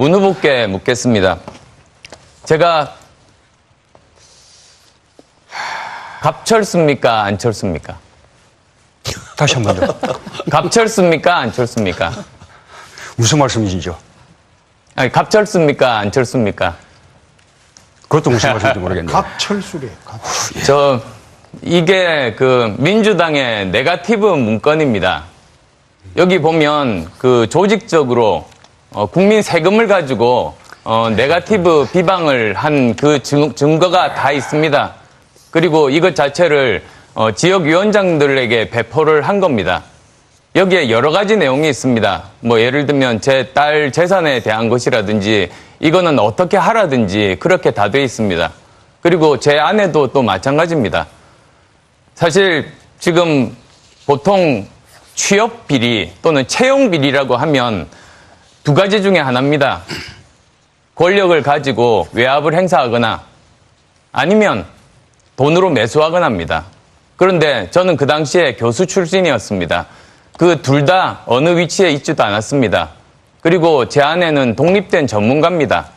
문 후보께 묻겠습니다. 제가 갑철수입니까? 안철수입니까? 다시 한 번요. 갑철수입니까? 안철수입니까? 무슨 말씀이시죠? 아니, 갑철수입니까? 안철수입니까? 그것도 무슨 말씀인지 모르겠네요. 갑철수래. 갑철수. 저 이게 그 민주당의 네거티브 문건입니다. 여기 보면 그 조직적으로 국민 세금을 가지고 네거티브 비방을 한 그 증거가 다 있습니다. 그리고 이것 자체를 지역위원장들에게 배포를 한 겁니다. 여기에 여러 가지 내용이 있습니다. 뭐 예를 들면 제 딸 재산에 대한 것이라든지 이거는 어떻게 하라든지 그렇게 다 돼 있습니다. 그리고 제 아내도 또 마찬가지입니다. 사실 지금 보통 취업 비리 또는 채용 비리라고 하면 두 가지 중에 하나입니다. 권력을 가지고 외압을 행사하거나 아니면 돈으로 매수하거나 합니다. 그런데 저는 그 당시에 교수 출신이었습니다. 그 둘 다 어느 위치에 있지도 않았습니다. 그리고 제 아내는 독립된 전문가입니다.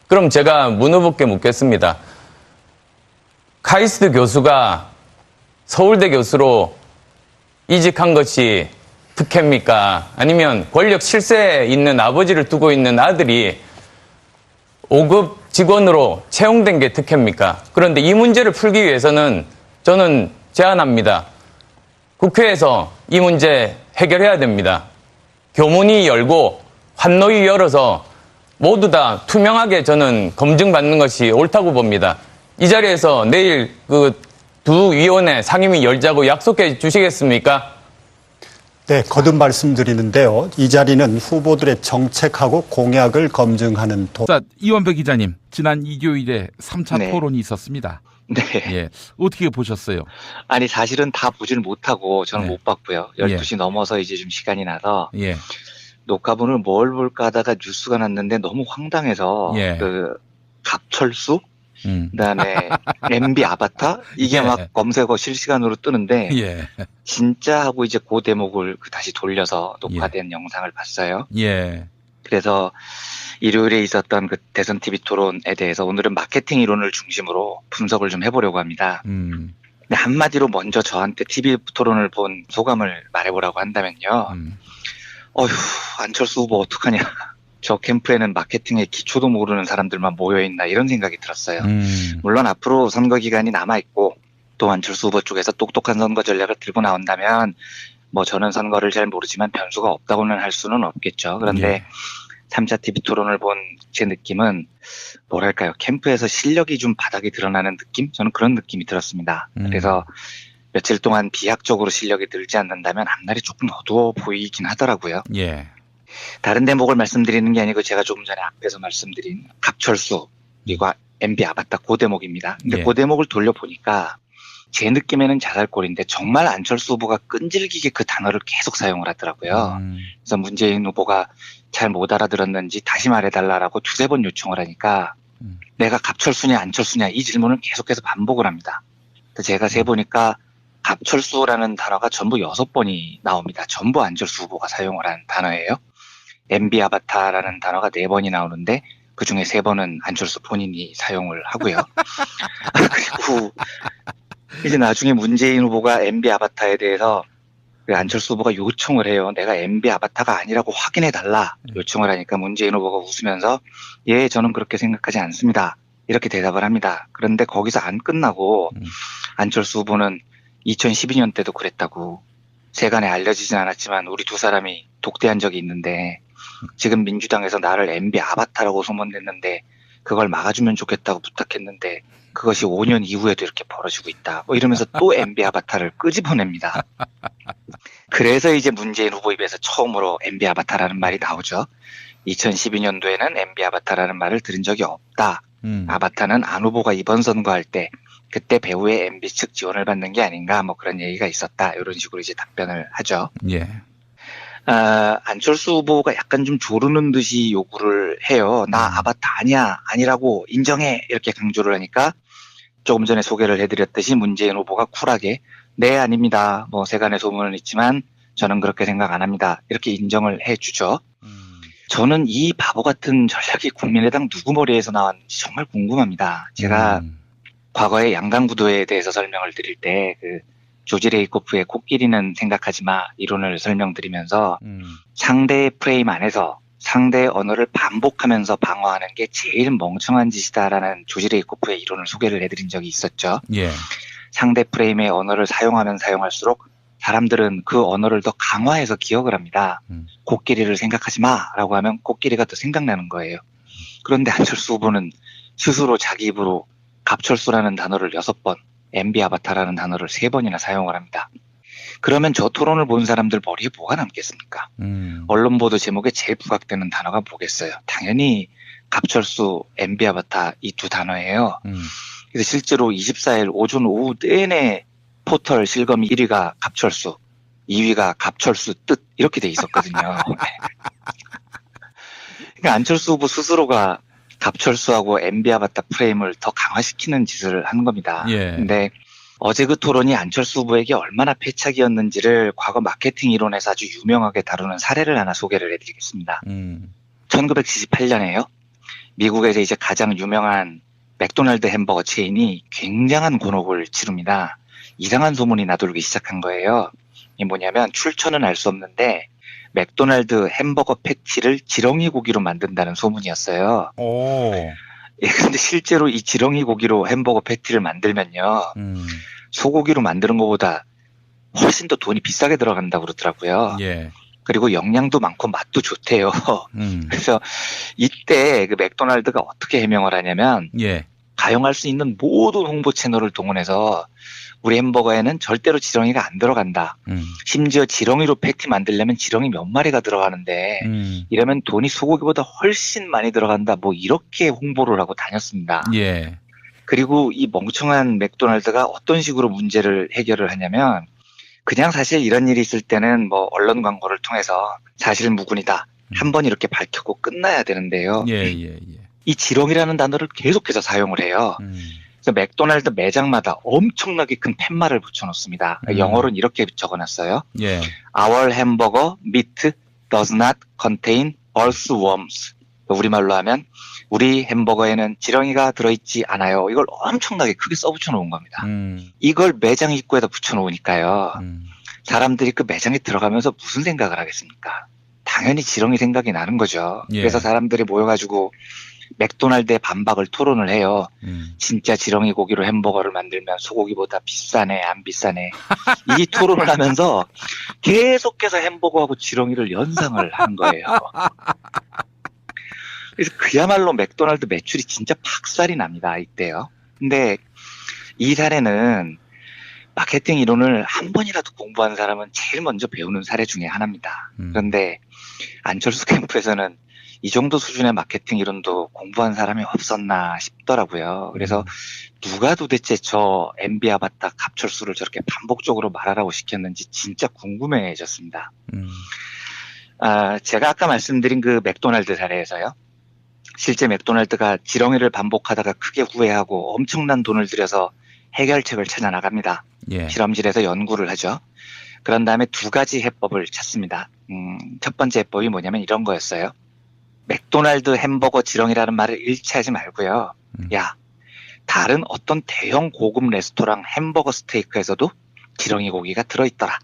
그럼 제가 문 후보께 묻겠습니다. 카이스트 교수가 서울대 교수로 이직한 것이 특혜입니까? 아니면 권력 실세에 있는 아버지를 두고 있는 아들이 5급 직원으로 채용된 게 특혜입니까? 그런데 이 문제를 풀기 위해서는 저는 제안합니다. 국회에서 이 문제 해결해야 됩니다. 교문이 열고 환노위 열어서 모두 다 투명하게 저는 검증받는 것이 옳다고 봅니다. 이 자리에서 내일 그 두 위원회 상임위 열자고 약속해 주시겠습니까? 네, 거듭 말씀드리는데요. 이 자리는 후보들의 정책하고 공약을 검증하는 자, 이원배 기자님, 지난 일요일에 3차 네. 토론이 있었습니다. 네. 예, 어떻게 보셨어요? 아니, 사실은 다 보질 못하고 저는 네. 못 봤고요. 12시 넘어서 이제 좀 시간이 나서 예, 녹화본을 뭘 볼까 하다가 뉴스가 났는데 너무 황당해서 예. 그 갑철수? 그다음에 MB 아바타? 이게 예. 막 검색어 실시간으로 뜨는데 예, 진짜 하고 이제 그 대목을 다시 돌려서 녹화된 영상을 봤어요. 예, 그래서 일요일에 있었던 그 대선 TV 토론에 대해서 오늘은 마케팅 이론을 중심으로 분석을 좀 해보려고 합니다. 근데 한마디로 먼저 저한테 TV 토론을 본 소감을 말해보라고 한다면요. 어휴, 안철수 후보 어떡하냐. 저 캠프에는 마케팅의 기초도 모르는 사람들만 모여있나 이런 생각이 들었어요. 물론 앞으로 선거 기간이 남아있고 또 안철수 후보 쪽에서 똑똑한 선거 전략을 들고 나온다면 뭐 저는 선거를 잘 모르지만 변수가 없다고는 할 수는 없겠죠. 그런데 예. 3차 TV 토론을 본 제 느낌은 뭐랄까요. 캠프에서 실력이 좀 바닥이 드러나는 느낌? 저는 그런 느낌이 들었습니다. 그래서 며칠 동안 비약적으로 실력이 늘지 않는다면 앞날이 조금 어두워 보이긴 하더라고요. 예, 다른 대목을 말씀드리는 게 아니고 제가 조금 전에 앞에서 말씀드린 갑철수 그리고 MB 아바타 그 대목입니다. 근데 예. 그 대목을 돌려보니까 제 느낌에는 자살골인데 정말 안철수 후보가 끈질기게 그 단어를 계속 사용을 하더라고요. 그래서 문재인 후보가 잘 못 알아들었는지 다시 말해달라고 두세 번 요청을 하니까 내가 갑철수냐 안철수냐 이 질문을 계속해서 반복을 합니다. 그래서 제가 세보니까 갑철수라는 단어가 전부 6번이 나옵니다. 전부 안철수 후보가 사용을 한 단어예요. MB 아바타라는 단어가 4번이 나오는데 그중에 3번은 안철수 본인이 사용을 하고요. 그리고 이제 나중에 문재인 후보가 MB 아바타에 대해서 안철수 후보가 요청을 해요. 내가 MB 아바타가 아니라고 확인해달라 요청을 하니까 문재인 후보가 웃으면서 예, 저는 그렇게 생각하지 않습니다. 이렇게 대답을 합니다. 그런데 거기서 안 끝나고 안철수 후보는 2012년 때도 그랬다고 세간에 알려지진 않았지만 우리 두 사람이 독대한 적이 있는데 지금 민주당에서 나를 MB 아바타라고 소문냈는데 그걸 막아주면 좋겠다고 부탁했는데 그것이 5년 이후에도 이렇게 벌어지고 있다. 뭐 이러면서 또 MB 아바타를 끄집어냅니다. 그래서 이제 문재인 후보 입에서 처음으로 MB 아바타라는 말이 나오죠. 2012년도에는 MB 아바타라는 말을 들은 적이 없다. 아바타는 안 후보가 이번 선거할 때 그때 배후의 MB 측 지원을 받는 게 아닌가 뭐 그런 얘기가 있었다. 이런 식으로 이제 답변을 하죠. 예, 안철수 후보가 약간 좀 조르는 듯이 요구를 해요. 나 아바타 아니야, 아니라고 인정해 이렇게 강조를 하니까 조금 전에 소개를 해드렸듯이 문재인 후보가 쿨하게 네, 아닙니다. 뭐 세간의 소문은 있지만 저는 그렇게 생각 안 합니다. 이렇게 인정을 해주죠. 저는 이 바보 같은 전략이 국민의당 누구 머리에서 나왔는지 정말 궁금합니다. 제가 과거에 양강구도에 대해서 설명을 드릴 때 그 조지 레이코프의 코끼리는 생각하지 마 이론을 설명드리면서 상대의 프레임 안에서 상대의 언어를 반복하면서 방어하는 게 제일 멍청한 짓이다라는 조지 레이코프의 이론을 소개를 해드린 적이 있었죠. 예. 상대 프레임의 언어를 사용하면 사용할수록 사람들은 그 언어를 더 강화해서 기억을 합니다. 코끼리를 생각하지 마라고 하면 코끼리가 더 생각나는 거예요. 그런데 안철수 후보는 스스로 자기 입으로 갑철수라는 단어를 6번, MB 아바타라는 단어를 3번이나 사용을 합니다. 그러면 저 토론을 본 사람들 머리에 뭐가 남겠습니까? 언론 보도 제목에 제일 부각되는 단어가 뭐겠어요? 당연히 갑철수, MB 아바타 이 두 단어예요. 그래서 실제로 24일 오전 오후 내내 포털 실검 1위가 갑철수, 2위가 갑철수 뜻 이렇게 돼 있었거든요. 그러니까 안철수 후보 스스로가 갑철수하고 MB 아바타 프레임을 더 강화시키는 짓을 하는 겁니다. 예. 근데 어제 그 토론이 안철수 후보에게 얼마나 패착이었는지를 과거 마케팅 이론에서 아주 유명하게 다루는 사례를 하나 소개를 해드리겠습니다. 1978년에요. 미국에서 이제 가장 유명한 맥도날드 햄버거 체인이 굉장한 곤혹을 치릅니다. 이상한 소문이 나돌기 시작한 거예요. 이게 뭐냐면 출처는 알 수 없는데 맥도날드 햄버거 패티를 지렁이 고기로 만든다는 소문이었어요. 오. 예, 근데 실제로 이 지렁이 고기로 햄버거 패티를 만들면요. 소고기로 만드는 것보다 훨씬 더 돈이 비싸게 들어간다고 그러더라고요. 예. 그리고 영양도 많고 맛도 좋대요. 그래서 이때 그 맥도날드가 어떻게 해명을 하냐면 예. 가용할 수 있는 모든 홍보 채널을 동원해서 우리 햄버거에는 절대로 지렁이가 안 들어간다. 심지어 지렁이로 패티 만들려면 지렁이 몇 마리가 들어가는데 이러면 돈이 소고기보다 훨씬 많이 들어간다. 뭐 이렇게 홍보를 하고 다녔습니다. 예. 그리고 이 멍청한 맥도날드가 어떤 식으로 문제를 해결을 하냐면 그냥 사실 이런 일이 있을 때는 뭐 언론 광고를 통해서 사실 무근이다. 한번 이렇게 밝히고 끝나야 되는데요. 예, 예, 예. 이 지렁이라는 단어를 계속해서 사용을 해요. 그래서 맥도날드 매장마다 엄청나게 큰 팻말을 붙여놓습니다. 영어로는 이렇게 적어놨어요. 예. Our hamburger meat does not contain earthworms. 우리말로 하면 우리 햄버거에는 지렁이가 들어있지 않아요. 이걸 엄청나게 크게 써붙여놓은 겁니다. 이걸 매장 입구에다 붙여놓으니까요. 사람들이 그 매장에 들어가면서 무슨 생각을 하겠습니까? 당연히 지렁이 생각이 나는 거죠. 예. 그래서 사람들이 모여가지고 맥도날드의 반박을 토론을 해요. 진짜 지렁이 고기로 햄버거를 만들면 소고기보다 비싸네 안 비싸네. 이 토론을 하면서 계속해서 햄버거하고 지렁이를 연상을 하는 거예요. 그래서 그야말로 맥도날드 매출이 진짜 박살이 납니다. 이때요. 근데 이 사례는 마케팅 이론을 한 번이라도 공부한 사람은 제일 먼저 배우는 사례 중에 하나입니다. 그런데 안철수 캠프에서는 이 정도 수준의 마케팅 이론도 공부한 사람이 없었나 싶더라고요. 그래서 누가 도대체 저 MB 아바타 갑철수를 저렇게 반복적으로 말하라고 시켰는지 진짜 궁금해졌습니다. 제가 아까 말씀드린 그 맥도날드 사례에서요. 실제 맥도날드가 지렁이를 반복하다가 크게 후회하고 엄청난 돈을 들여서 해결책을 찾아 나갑니다. 예. 실험실에서 연구를 하죠. 그런 다음에 두 가지 해법을 찾습니다. 첫 번째 해법이 뭐냐면 이런 거였어요. 맥도날드 햄버거 지렁이라는 말을 일치하지 말고요. 야, 다른 어떤 대형 고급 레스토랑 햄버거 스테이크에서도 지렁이 고기가 들어있더라.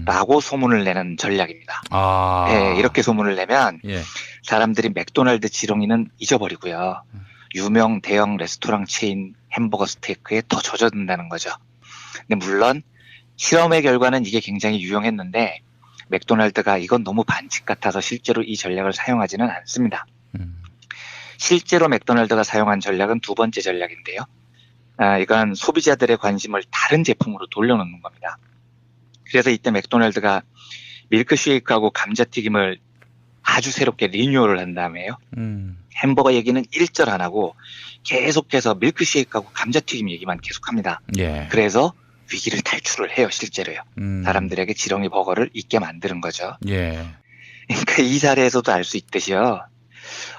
라고 소문을 내는 전략입니다. 아. 네, 이렇게 소문을 내면 예. 사람들이 맥도날드 지렁이는 잊어버리고요. 유명 대형 레스토랑 체인 햄버거 스테이크에 더 젖어든다는 거죠. 근데 물론 실험의 결과는 이게 굉장히 유용했는데 맥도날드가 이건 너무 반칙 같아서 실제로 이 전략을 사용하지는 않습니다. 실제로 맥도날드가 사용한 전략은 두 번째 전략인데요. 이건 소비자들의 관심을 다른 제품으로 돌려놓는 겁니다. 그래서 이때 맥도날드가 밀크쉐이크하고 감자튀김을 아주 새롭게 리뉴얼을 한 다음에요. 햄버거 얘기는 일절 안 하고 계속해서 밀크쉐이크하고 감자튀김 얘기만 계속합니다. 예. 그래서 위기를 탈출을 해요, 실제로요. 사람들에게 지렁이 버거를 잊게 만드는 거죠. 예. 그러니까 이 사례에서도 알 수 있듯이요.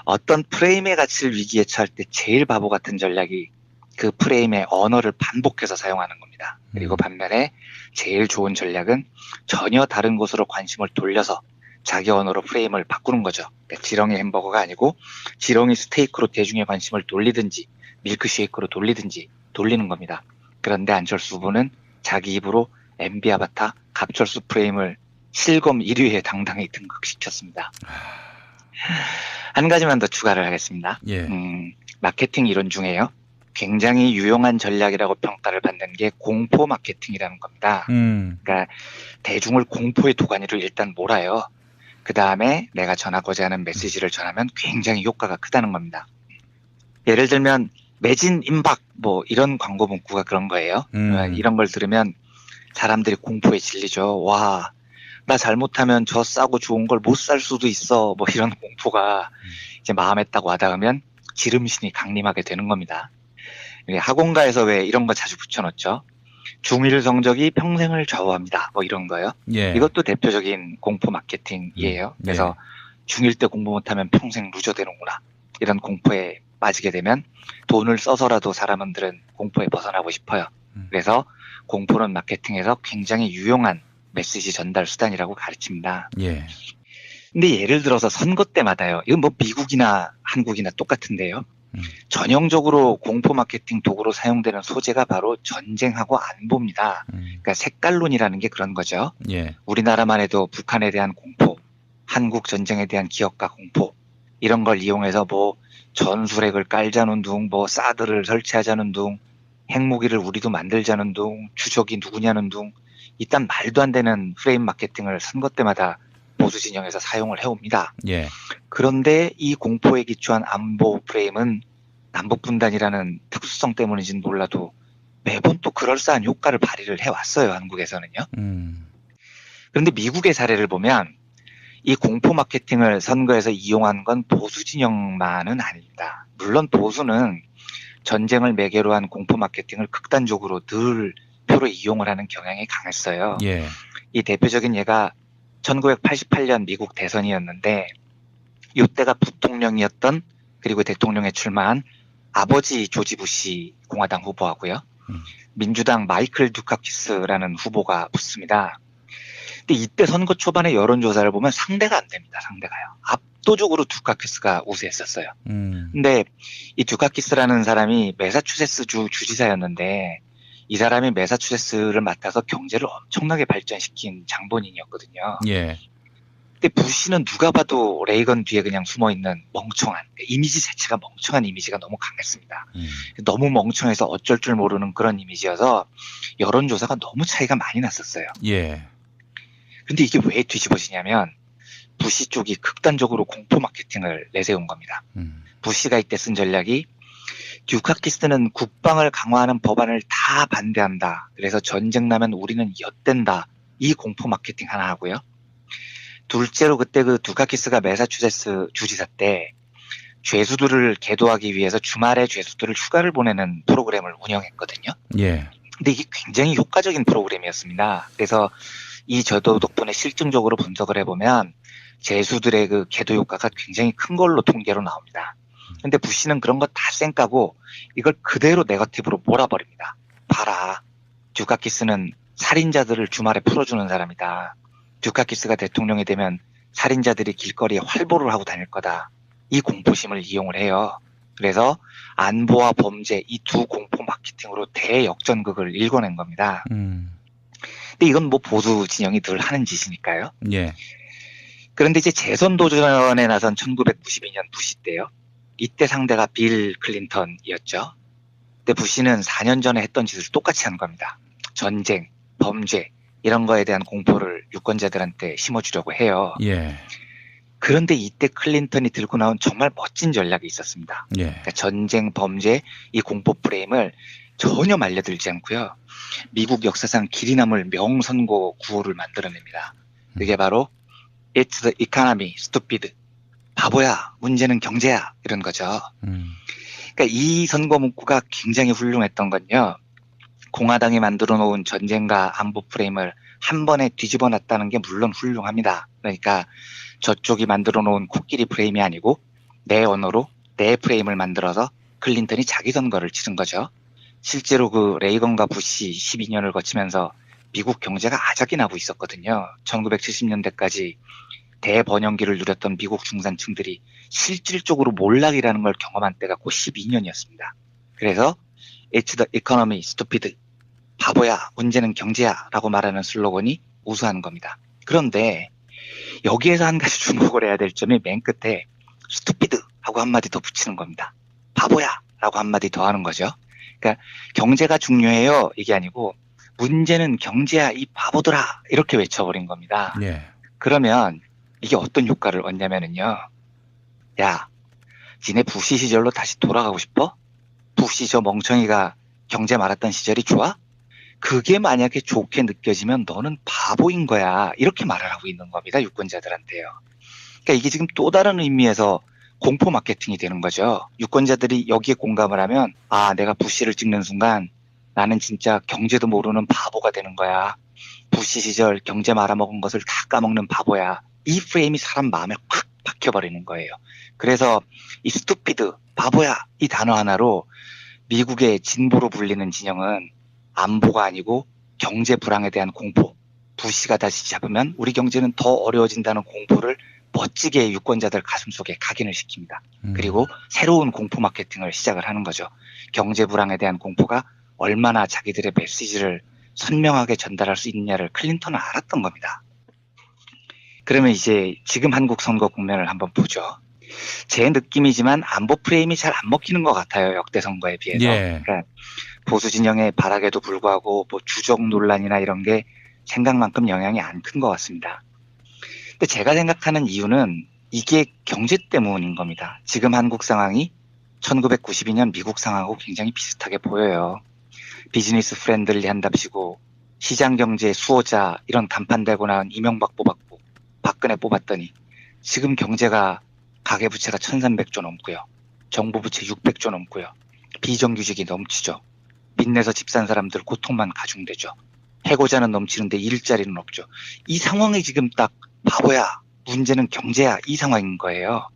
어떤 프레임의 가치를 위기에 처할 때 제일 바보 같은 전략이 그 프레임의 언어를 반복해서 사용하는 겁니다. 그리고 반면에 제일 좋은 전략은 전혀 다른 곳으로 관심을 돌려서 자기 언어로 프레임을 바꾸는 거죠. 그러니까 지렁이 햄버거가 아니고 지렁이 스테이크로 대중의 관심을 돌리든지 밀크쉐이크로 돌리든지 돌리는 겁니다. 그런데 안철수 후보는 자기 입으로 MB 아바타 갑철수 프레임을 실검 1위에 당당히 등극시켰습니다. 한 가지만 더 추가를 하겠습니다. 예. 마케팅 이론 중에요. 굉장히 유용한 전략이라고 평가를 받는 게 공포 마케팅이라는 겁니다. 그러니까 대중을 공포의 도가니로 일단 몰아요. 그 다음에 내가 전하고자 하는 메시지를 전하면 굉장히 효과가 크다는 겁니다. 예를 들면 매진 임박 뭐 이런 광고 문구가 그런 거예요. 이런 걸 들으면 사람들이 공포에 질리죠. 와, 나 잘못하면 저 싸고 좋은 걸 못 살 수도 있어. 뭐 이런 공포가 이제 마음에 딱 와닿으면 지름신이 강림하게 되는 겁니다. 학원가에서 왜 이런 거 자주 붙여놓죠. 중1 성적이 평생을 좌우합니다. 뭐 이런 거요. 예. 이것도 대표적인 공포 마케팅이에요. 그래서 중1 때 공부 못하면 평생 루저 되는구나. 이런 공포에 빠지게 되면 돈을 써서라도 사람들은 공포에 벗어나고 싶어요. 그래서 공포는 마케팅에서 굉장히 유용한 메시지 전달 수단이라고 가르칩니다. 예. 근데 예를 들어서 선거 때마다요. 이건 뭐 미국이나 한국이나 똑같은데요. 전형적으로 공포 마케팅 도구로 사용되는 소재가 바로 전쟁하고 안보입니다. 그러니까 색깔론이라는 게 그런 거죠. 예. 우리나라만 해도 북한에 대한 공포, 한국 전쟁에 대한 기억과 공포 이런 걸 이용해서 뭐 전술핵을 깔자는 둥, 뭐 사드를 설치하자는 둥, 핵무기를 우리도 만들자는 둥, 주적이 누구냐는 둥 일단 말도 안 되는 프레임 마케팅을 선거 때마다 보수 진영에서 사용을 해옵니다. 예. 그런데 이 공포에 기초한 안보 프레임은 남북분단이라는 특수성 때문인지는 몰라도 매번 또 그럴싸한 효과를 발휘를 해왔어요. 한국에서는요. 그런데 미국의 사례를 보면 이 공포 마케팅을 선거에서 이용한 건 보수 진영만은 아닙니다. 물론 보수는 전쟁을 매개로 한 공포 마케팅을 극단적으로 늘 표로 이용을 하는 경향이 강했어요. 예. 이 대표적인 예가 1988년 미국 대선이었는데 이때가 부통령이었던 그리고 대통령에 출마한 아버지 조지 부시 공화당 후보하고요. 민주당 마이클 듀카키스라는 후보가 붙습니다. 근데 이때 선거 초반에 여론조사를 보면 상대가 안 됩니다. 상대가요. 압도적으로 듀카키스가 우세했었어요. 근데 이 듀카키스라는 사람이 매사추세츠주 주지사였는데 이 사람이 매사추세츠를 맡아서 경제를 엄청나게 발전시킨 장본인이었거든요. 예. 근데 부시는 누가 봐도 레이건 뒤에 그냥 숨어있는 멍청한 이미지 자체가 멍청한 이미지가 너무 강했습니다. 너무 멍청해서 어쩔 줄 모르는 그런 이미지여서 여론조사가 너무 차이가 많이 났었어요. 예. 근데 이게 왜 뒤집어지냐면 부시 쪽이 극단적으로 공포 마케팅을 내세운 겁니다. 부시가 이때 쓴 전략이 듀카키스는 국방을 강화하는 법안을 다 반대한다. 그래서 전쟁 나면 우리는 엿댄다. 이 공포 마케팅 하나 하고요. 둘째로 그때 그 듀카키스가 매사추세츠 주지사 때 죄수들을 계도하기 위해서 주말에 죄수들을 휴가를 보내는 프로그램을 운영했거든요. 예. 근데 이게 굉장히 효과적인 프로그램이었습니다. 그래서 이 저도 덕분에 실증적으로 분석을 해보면 죄수들의 그 계도 효과가 굉장히 큰 걸로 통계로 나옵니다. 근데 부시는 그런 거 다 쌩까고 이걸 그대로 네거티브로 몰아버립니다. 봐라. 듀카키스는 살인자들을 주말에 풀어주는 사람이다. 듀카키스가 대통령이 되면 살인자들이 길거리에 활보를 하고 다닐 거다. 이 공포심을 이용을 해요. 그래서 안보와 범죄 이 두 공포 마케팅으로 대역전극을 일궈낸 겁니다. 근데 이건 뭐 보수 진영이 늘 하는 짓이니까요. 예. 그런데 이제 재선 도전에 나선 1992년 부시 때요. 이때 상대가 빌 클린턴이었죠. 근데 부시는 4년 전에 했던 짓을 똑같이 한 겁니다. 전쟁, 범죄 이런 거에 대한 공포를 유권자들한테 심어주려고 해요. 예. 그런데 이때 클린턴이 들고 나온 정말 멋진 전략이 있었습니다. 예. 그러니까 전쟁, 범죄 이 공포 프레임을 전혀 말려들지 않고요. 미국 역사상 길이 남을 명선고 구호를 만들어냅니다. 그게 바로 It's the economy, stupid. 바보야, 문제는 경제야 이런 거죠. 그러니까 이 선거 문구가 굉장히 훌륭했던 건요. 공화당이 만들어 놓은 전쟁과 안보 프레임을 한 번에 뒤집어 놨다는 게 물론 훌륭합니다. 그러니까 저쪽이 만들어 놓은 코끼리 프레임이 아니고 내 언어로 내 프레임을 만들어서 클린턴이 자기 선거를 치른 거죠. 실제로 그 레이건과 부시 12년을 거치면서 미국 경제가 아작이 나고 있었거든요. 1970년대까지 대번영기를 누렸던 미국 중산층들이 실질적으로 몰락이라는 걸 경험한 때가 곧 12년이었습니다. 그래서 It's the economy, stupid. 바보야, 문제는 경제야 라고 말하는 슬로건이 우수한 겁니다. 그런데 여기에서 한 가지 주목을 해야 될 점이 맨 끝에 stupid 하고 한마디 더 붙이는 겁니다. 바보야 라고 한마디 더 하는 거죠. 그러니까 경제가 중요해요 이게 아니고 문제는 경제야 이 바보들아 이렇게 외쳐버린 겁니다. 예. 그러면 이게 어떤 효과를 얻냐면은요. 야, 니네 부시 시절로 다시 돌아가고 싶어? 부시 저 멍청이가 경제 말았던 시절이 좋아? 그게 만약에 좋게 느껴지면 너는 바보인 거야. 이렇게 말을 하고 있는 겁니다. 유권자들한테요. 그러니까 이게 지금 또 다른 의미에서 공포 마케팅이 되는 거죠. 유권자들이 여기에 공감을 하면 아, 내가 부시를 찍는 순간 나는 진짜 경제도 모르는 바보가 되는 거야. 부시 시절 경제 말아먹은 것을 다 까먹는 바보야. 이 프레임이 사람 마음에 확 박혀버리는 거예요. 그래서 이 스투피드, 바보야 이 단어 하나로 미국의 진보로 불리는 진영은 안보가 아니고 경제 불황에 대한 공포, 부시가 다시 잡으면 우리 경제는 더 어려워진다는 공포를 멋지게 유권자들 가슴속에 각인을 시킵니다. 그리고 새로운 공포 마케팅을 시작을 하는 거죠. 경제 불황에 대한 공포가 얼마나 자기들의 메시지를 선명하게 전달할 수 있느냐를 클린턴은 알았던 겁니다. 그러면 이제 지금 한국 선거 국면을 한번 보죠. 제 느낌이지만 안보 프레임이 잘 안 먹히는 것 같아요. 역대 선거에 비해서. 예. 그러니까 보수 진영의 발악에도 불구하고 뭐 주적 논란이나 이런 게 생각만큼 영향이 안 큰 것 같습니다. 근데 제가 생각하는 이유는 이게 경제 때문인 겁니다. 지금 한국 상황이 1992년 미국 상황하고 굉장히 비슷하게 보여요. 비즈니스 프렌들리 한답시고 시장 경제 수호자 이런 간판 달고 나온 이명박 뽑았고 박근혜 뽑았더니 지금 경제가 가계부채가 1300조 넘고요. 정부 부채 600조 넘고요. 비정규직이 넘치죠. 빚내서 집 산 사람들 고통만 가중되죠. 해고자는 넘치는데 일자리는 없죠. 이 상황이 지금 딱 바보야, 문제는 경제야 이 상황인 거예요.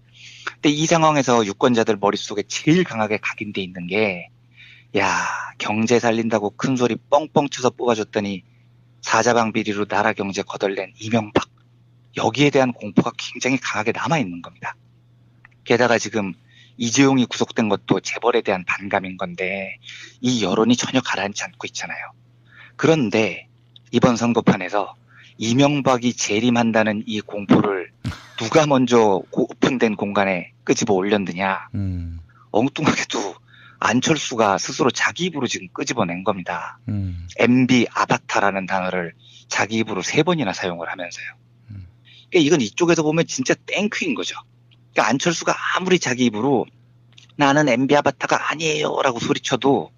근데 이 상황에서 유권자들 머릿속에 제일 강하게 각인돼 있는 게 야, 경제 살린다고 큰 소리 뻥뻥 쳐서 뽑아줬더니 사자방 비리로 나라 경제 거덜낸 이명박. 여기에 대한 공포가 굉장히 강하게 남아있는 겁니다. 게다가 지금 이재용이 구속된 것도 재벌에 대한 반감인 건데 이 여론이 전혀 가라앉지 않고 있잖아요. 그런데 이번 선거판에서 이명박이 재림한다는 이 공포를 누가 먼저 오픈된 공간에 끄집어 올렸느냐. 엉뚱하게도 안철수가 스스로 자기 입으로 지금 끄집어낸 겁니다. MB 아바타라는 단어를 자기 입으로 3번이나 사용을 하면서요. 그러니까 이건 이쪽에서 보면 진짜 땡큐인 거죠. 그러니까 안철수가 아무리 자기 입으로 나는 MB 아바타가 아니에요 라고 소리쳐도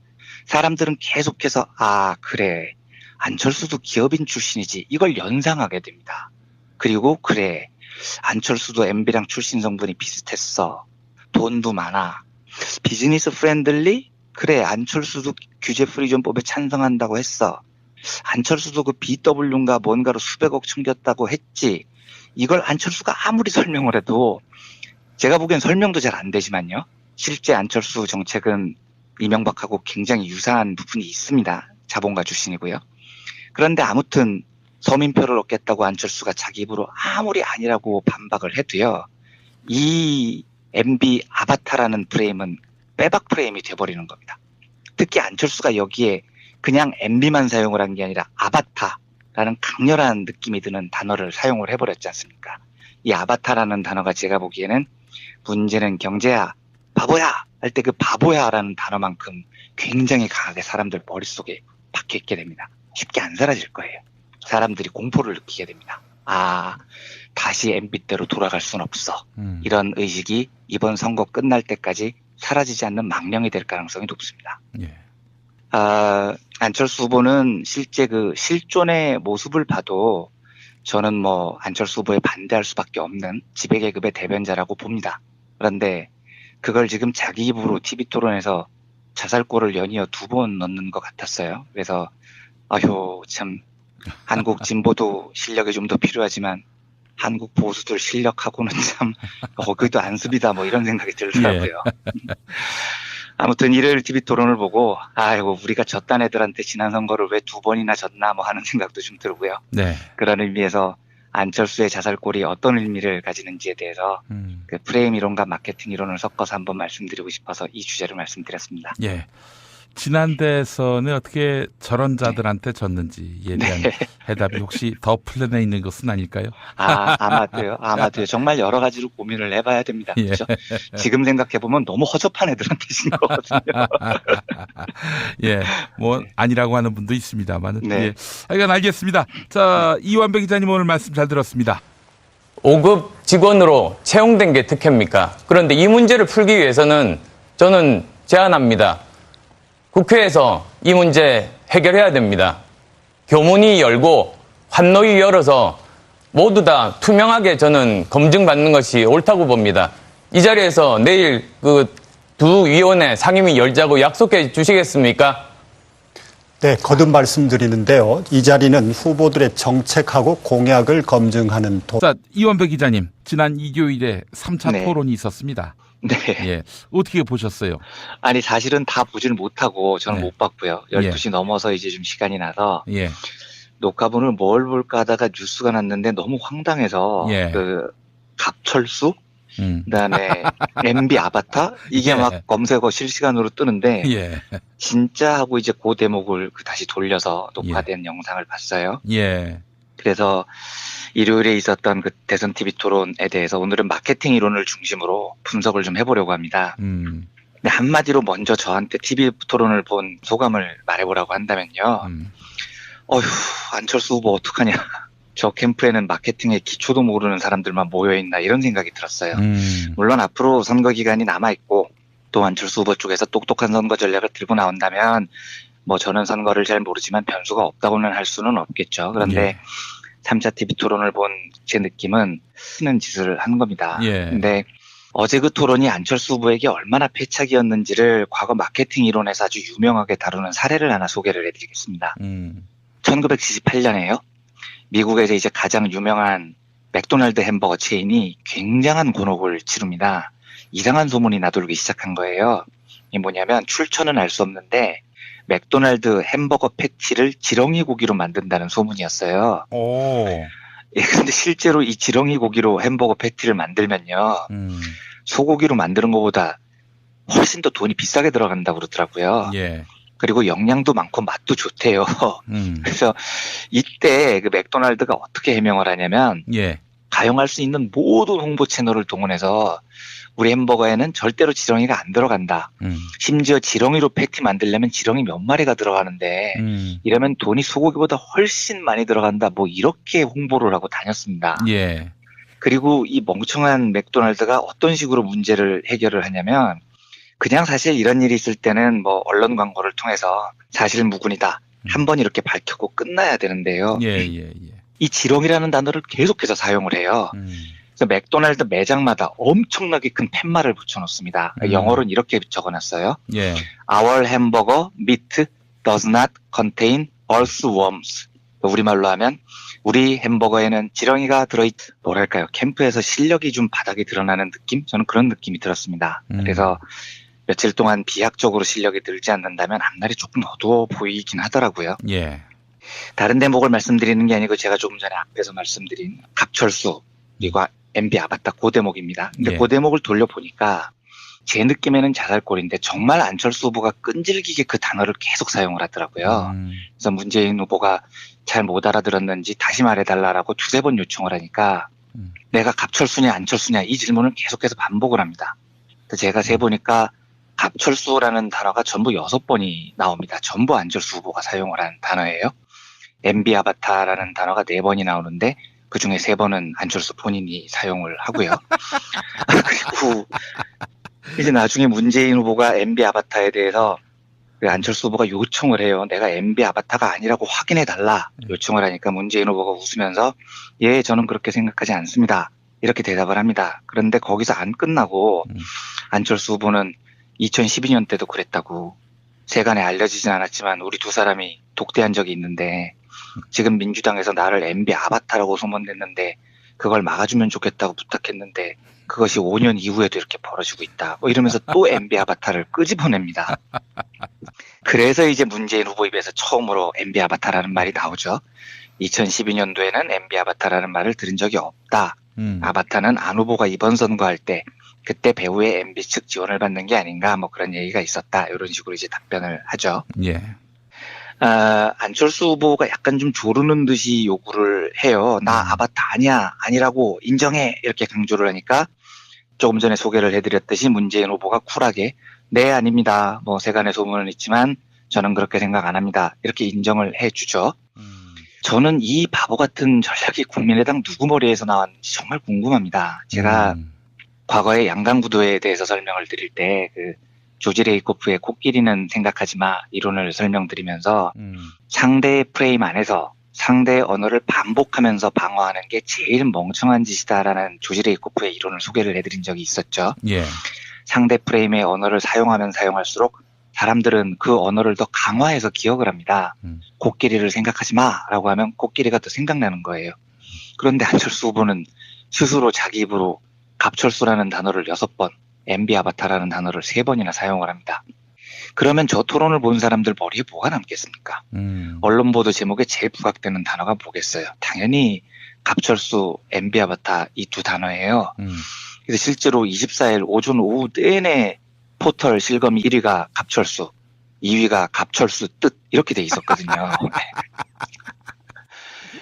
사람들은 계속해서 아 그래 안철수도 기업인 출신이지 이걸 연상하게 됩니다. 그리고 그래 안철수도 MB랑 출신 성분이 비슷했어. 돈도 많아. 비즈니스 프렌들리? 그래 안철수도 규제 프리존법에 찬성한다고 했어. 안철수도 그 BW인가 뭔가로 수백억 챙겼다고 했지. 이걸 안철수가 아무리 설명을 해도 제가 보기엔 설명도 잘 안 되지만요. 실제 안철수 정책은 이명박하고 굉장히 유사한 부분이 있습니다. 자본가 출신이고요. 그런데 아무튼 서민표를 얻겠다고 안철수가 자기 입으로 아무리 아니라고 반박을 해도요. 이 MB 아바타라는 프레임은 빼박 프레임이 돼버리는 겁니다. 특히 안철수가 여기에 그냥 MB만 사용을 한 게 아니라 아바타라는 강렬한 느낌이 드는 단어를 사용을 해버렸지 않습니까? 이 아바타라는 단어가 제가 보기에는 문제는 경제야, 바보야 할 때 그 바보야라는 단어만큼 굉장히 강하게 사람들 머릿속에 박혀있게 됩니다. 쉽게 안 사라질 거예요. 사람들이 공포를 느끼게 됩니다. 아, 다시 MB대로 돌아갈 순 없어. 이런 의식이 이번 선거 끝날 때까지 사라지지 않는 망령이 될 가능성이 높습니다. 예. 안철수 후보는 실제 그 실존의 모습을 봐도 저는 뭐 안철수 후보에 반대할 수밖에 없는 지배계급의 대변자라고 봅니다. 그런데 그걸 지금 자기 입으로 TV토론에서 자살골을 연이어 2번 넣는 것 같았어요. 그래서 아휴 참 한국 진보도 실력이 좀 더 필요하지만 한국 보수들 실력하고는 참 거기도 안습이다 뭐 이런 생각이 들더라고요. 아무튼 일요일 TV 토론을 보고 아이고 우리가 졌단 애들한테 지난 선거를 왜 2번이나 졌나 뭐 하는 생각도 좀 들고요. 네. 그런 의미에서 안철수의 자살골이 어떤 의미를 가지는지에 대해서 그 프레임 이론과 마케팅 이론을 섞어서 한번 말씀드리고 싶어서 이 주제를 말씀드렸습니다. 예. 지난 대선에 어떻게 저런 자들한테 졌는지에 대한 해답이 혹시 더 플랜에 있는 것은 아닐까요? 아마도요. 정말 여러 가지로 고민을 해봐야 됩니다. 예. 그렇죠? 지금 생각해보면 너무 허접한 애들한테 진 거거든요. 예, 뭐 아니라고 하는 분도 있습니다만. 네. 예. 하여간 알겠습니다. 자, 이완배 기자님 오늘 말씀 잘 들었습니다. 5급 직원으로 채용된 게 특혜입니까? 그런데 이 문제를 풀기 위해서는 저는 제안합니다. 국회에서 이 문제 해결해야 됩니다. 교문이 열고 환노위 열어서 모두 다 투명하게 저는 검증받는 것이 옳다고 봅니다. 이 자리에서 내일 그 두 위원회 상임위 열자고 약속해 주시겠습니까? 네, 거듭 말씀드리는데요. 이 자리는 후보들의 정책하고 공약을 검증하는 자, 이완배 기자님, 지난 일요일에 3차 네. 토론이 있었습니다. 네. 예, 어떻게 보셨어요? 아니, 사실은 다 보지는 못하고 저는 네. 못 봤고요. 12시 넘어서 이제 좀 시간이 나서 예, 녹화본을 뭘 볼까 하다가 뉴스가 났는데 너무 황당해서 예. 그 갑철수? 그다음에 MB 아바타? 이게 예. 막 검색어 실시간으로 뜨는데 예, 진짜 하고 이제 그 대목을 다시 돌려서 녹화된 영상을 봤어요. 예, 그래서 일요일에 있었던 그 대선 TV 토론에 대해서 오늘은 마케팅 이론을 중심으로 분석을 좀 해보려고 합니다. 근데 한마디로 먼저 저한테 TV 토론을 본 소감을 말해보라고 한다면요. 어휴, 안철수 후보 어떡하냐. 저 캠프에는 마케팅의 기초도 모르는 사람들만 모여있나 이런 생각이 들었어요. 물론 앞으로 선거 기간이 남아있고 또 안철수 후보 쪽에서 똑똑한 선거 전략을 들고 나온다면 뭐 저는 선거를 잘 모르지만 변수가 없다고는 할 수는 없겠죠. 그런데 예. 3차 TV 토론을 본 제 느낌은 쓰는 짓을 한 겁니다. 예. 근데 어제 그 토론이 안철수 후보에게 얼마나 패착이었는지를 과거 마케팅 이론에서 아주 유명하게 다루는 사례를 하나 소개를 해드리겠습니다. 1978년에요. 미국에서 이제 가장 유명한 맥도날드 햄버거 체인이 굉장한 곤혹을 치릅니다. 이상한 소문이 나돌기 시작한 거예요. 이게 뭐냐면 출처는 알 수 없는데 맥도날드 햄버거 패티를 지렁이 고기로 만든다는 소문이었어요. 오, 예, 근데 실제로 이 지렁이 고기로 햄버거 패티를 만들면요. 소고기로 만드는 것보다 훨씬 더 돈이 비싸게 들어간다고 그러더라고요. 예, 그리고 영양도 많고 맛도 좋대요. 그래서 이때 그 맥도날드가 어떻게 해명을 하냐면 예, 가용할 수 있는 모든 홍보 채널을 동원해서 우리 햄버거에는 절대로 지렁이가 안 들어간다. 심지어 지렁이로 패티 만들려면 지렁이 몇 마리가 들어가는데 이러면 돈이 소고기보다 훨씬 많이 들어간다. 뭐 이렇게 홍보를 하고 다녔습니다. 예, 그리고 이 멍청한 맥도날드가 어떤 식으로 문제를 해결을 하냐면 그냥 사실 이런 일이 있을 때는 뭐 언론 광고를 통해서 사실 무근이다. 한 번 이렇게 밝혔고 끝나야 되는데요. 예, 예, 예. 이 지렁이라는 단어를 계속해서 사용을 해요. 그래서 맥도날드 매장마다 엄청나게 큰 팻말을 붙여놓습니다. 영어로는 이렇게 적어놨어요. 예, Our hamburger meat does not contain earthworms. 우리말로 하면 우리 햄버거에는 지렁이가 뭐랄까요. 캠프에서 실력이 좀 바닥이 드러나는 느낌? 저는 그런 느낌이 들었습니다. 그래서 며칠 동안 비약적으로 실력이 늘지 않는다면 앞날이 조금 어두워 보이긴 하더라고요. 예, 다른 대목을 말씀드리는 게 아니고 제가 조금 전에 앞에서 말씀드린 갑철수 그리고 MB 아바타 그 대목입니다. 근데 예. 그 대목을 돌려보니까 제 느낌에는 자살골인데 정말 안철수 후보가 끈질기게 그 단어를 계속 사용을 하더라고요. 그래서 문재인 후보가 잘 못 알아들었는지 다시 말해달라고 두세 번 요청을 하니까 내가 갑철수냐 안철수냐 이 질문을 계속해서 반복을 합니다. 그래서 제가 세보니까 갑철수라는 단어가 전부 6번이 나옵니다. 전부 안철수 후보가 사용을 한 단어예요. MB 아바타라는 단어가 4번이 나오는데 그중에 3번은 안철수 본인이 사용을 하고요. 그리고 이제 나중에 문재인 후보가 MB 아바타에 대해서 그 안철수 후보가 요청을 해요. 내가 MB 아바타가 아니라고 확인해달라 요청을 하니까 문재인 후보가 웃으면서 예, 저는 그렇게 생각하지 않습니다. 이렇게 대답을 합니다. 그런데 거기서 안 끝나고 안철수 후보는 2012년 때도 그랬다고 세간에 알려지진 않았지만 우리 두 사람이 독대한 적이 있는데 지금 민주당에서 나를 MB 아바타라고 소문냈는데 그걸 막아주면 좋겠다고 부탁했는데 그것이 5년 이후에도 이렇게 벌어지고 있다. 뭐 이러면서 또 MB 아바타를 끄집어냅니다. 그래서 이제 문재인 후보 입에서 처음으로 MB 아바타라는 말이 나오죠. 2012년도에는 MB 아바타라는 말을 들은 적이 없다. 음. 아바타는 안 후보가 이번 선거할 때 그때 배후에 MB 측 지원을 받는 게 아닌가 뭐 그런 얘기가 있었다. 이런 식으로 이제 답변을 하죠. 예. 안철수 후보가 약간 좀 조르는 듯이 요구를 해요. 나 아바타 아니야. 아니라고 인정해. 이렇게 강조를 하니까 조금 전에 소개를 해드렸듯이 문재인 후보가 쿨하게 네, 아닙니다. 뭐 세간의 소문은 있지만 저는 그렇게 생각 안 합니다. 이렇게 인정을 해주죠. 저는 이 바보 같은 전략이 국민의당 누구 머리에서 나왔는지 정말 궁금합니다. 제가 과거에 양강구도에 대해서 설명을 드릴 때 그 조지 레이코프의 코끼리는 생각하지 마 이론을 설명드리면서 상대의 프레임 안에서 상대의 언어를 반복하면서 방어하는 게 제일 멍청한 짓이다라는 조지 레이코프의 이론을 소개를 해드린 적이 있었죠. 예. 상대 프레임의 언어를 사용하면 사용할수록 사람들은 그 언어를 더 강화해서 기억을 합니다. 코끼리를 생각하지 마라고 하면 코끼리가 더 생각나는 거예요. 그런데 안철수 후보는 스스로 자기 입으로 갑철수라는 단어를 6번, MB 아바타라는 단어를 3번이나 사용을 합니다. 그러면 저 토론을 본 사람들 머리에 뭐가 남겠습니까? 언론 보도 제목에 제일 부각되는 단어가 뭐겠어요? 당연히 갑철수, MB 아바타 이 두 단어예요. 그래서 실제로 24일 오전 오후 내내 포털 실검 1위가 갑철수, 2위가 갑철수 뜻 이렇게 돼 있었거든요.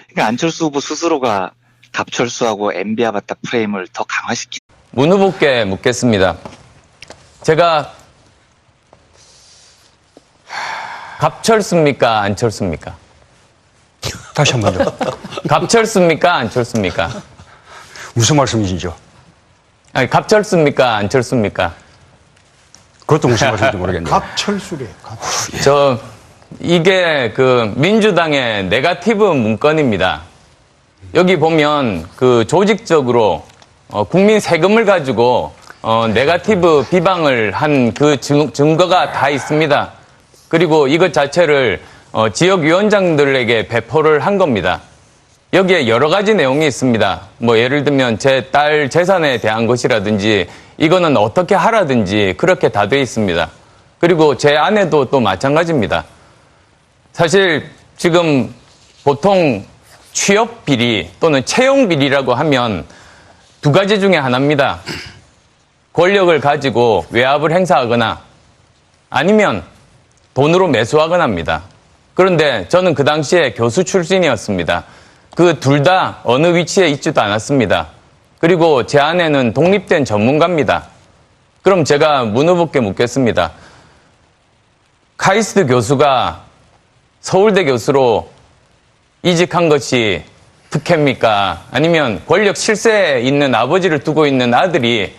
그러니까 안철수 후보 스스로가 갑철수하고 MB 아바타 프레임을 더 강화시킨. 문 후보께 묻겠습니다. 제가 갑철수입니까? 안철수입니까? 다시 한 번 더. 갑철수입니까? 안철수입니까? 무슨 말씀이시죠? 아니, 갑철수입니까? 안철수입니까? 그것도 무슨 말씀인지 모르겠네요. 갑철수래. 이게 그 민주당의 네거티브 문건입니다. 여기 보면 그 조직적으로 국민 세금을 가지고 네거티브 비방을 한 그 증거가 다 있습니다. 그리고 이것 자체를 지역위원장들에게 배포를 한 겁니다. 여기에 여러 가지 내용이 있습니다. 뭐 예를 들면 제 딸 재산에 대한 것이라든지 이거는 어떻게 하라든지 그렇게 다 돼 있습니다. 그리고 제 아내도 또 마찬가지입니다. 사실 지금 보통 취업 비리 또는 채용 비리라고 하면 두 가지 중에 하나입니다. 권력을 가지고 외압을 행사하거나 아니면 돈으로 매수하거나 합니다. 그런데 저는 그 당시에 교수 출신이었습니다. 그 둘 다 어느 위치에 있지도 않았습니다. 그리고 제 아내는 독립된 전문가입니다. 그럼 제가 문 후보께 묻겠습니다. 카이스트 교수가 서울대 교수로 이직한 것이 특혜입니까? 아니면 권력 실세에 있는 아버지를 두고 있는 아들이